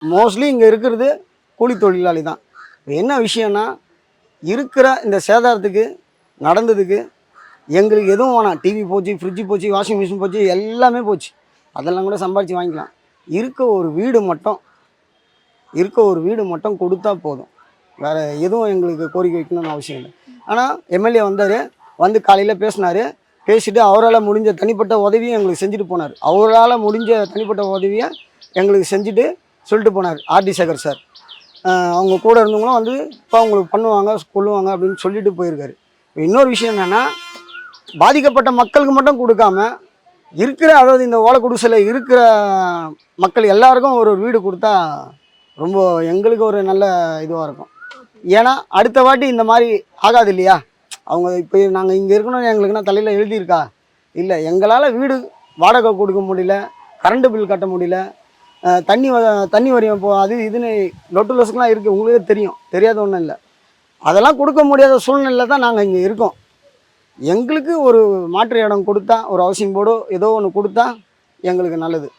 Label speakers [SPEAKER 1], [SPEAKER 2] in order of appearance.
[SPEAKER 1] Mostly இங்கே இருக்கிறது கூலி தொழிலாளி தான். இப்ப என்ன விஷயம்னா, இருக்கிற இந்த சேதாரத்துக்கு நடந்ததுக்கு எங்களுக்கு எதுவும் வேணாம். டிவி போச்சு, ஃப்ரிட்ஜ் போச்சு, வாஷிங் மிஷின் போச்சு, எல்லாமே போச்சு. அதெல்லாம் கூட சம்பாரித்து வாங்கிக்கலாம். இருக்க ஒரு வீடு மட்டும் கொடுத்தா போதும். வேறு எதுவும் எங்களுக்கு கோரிக்கை வைக்கணும்னு அவசியம் இல்லை. ஆனால் எம்எல்ஏ வந்தார், வந்து காலையில் பேசினார். பேசிவிட்டு அவரால் முடிஞ்ச தனிப்பட்ட உதவியும் எங்களுக்கு செஞ்சுட்டு போனார். அவரால் முடிஞ்ச தனிப்பட்ட உதவியை எங்களுக்கு செஞ்சுட்டு சொல்லிட்டு போனார் ஆர்டி சேகர் சார். அவங்க கூட இருந்தவங்களும் வந்து இப்போ அவங்களுக்கு பண்ணுவாங்க கொள்ளுவாங்க அப்படின்னு சொல்லிட்டு போயிருக்காரு. இன்னொரு விஷயம் என்னென்னா, பாதிக்கப்பட்ட மக்களுக்கு மட்டும் கொடுக்காம இருக்கிற, அதாவது இந்த ஓலை குடிசையில் இருக்கிற மக்கள் எல்லாருக்கும் ஒரு வீடு கொடுத்தா ரொம்ப எங்களுக்கு ஒரு நல்ல இதுவாக இருக்கும். ஏன்னா அடுத்த வாட்டி இந்த மாதிரி ஆகாது இல்லையா? அவங்க இப்போ நாங்கள் இங்கே இருக்கணும்னு எங்களுக்குன்னா தலையில் எழுதியிருக்கா? இல்லை. எங்களால் வீடு வாடகை கொடுக்க முடியல, கரண்ட்டு பில் கட்ட முடியல, தண்ணி வரியம் அது இதுன்னு லொட்டு லொசுக்கெலாம் இருக்குது. உங்களுக்கே தெரியும், தெரியாத ஒன்றும் இல்லை. அதெல்லாம் கொடுக்க முடியாத சூழ்நிலை தான் நாங்கள் இங்கே இருக்கோம். எங்களுக்கு ஒரு மாற்று இடம் கொடுத்தா, ஒரு ஹவுசிங் போர்டோ ஏதோ ஒன்று கொடுத்தா எங்களுக்கு நல்லது.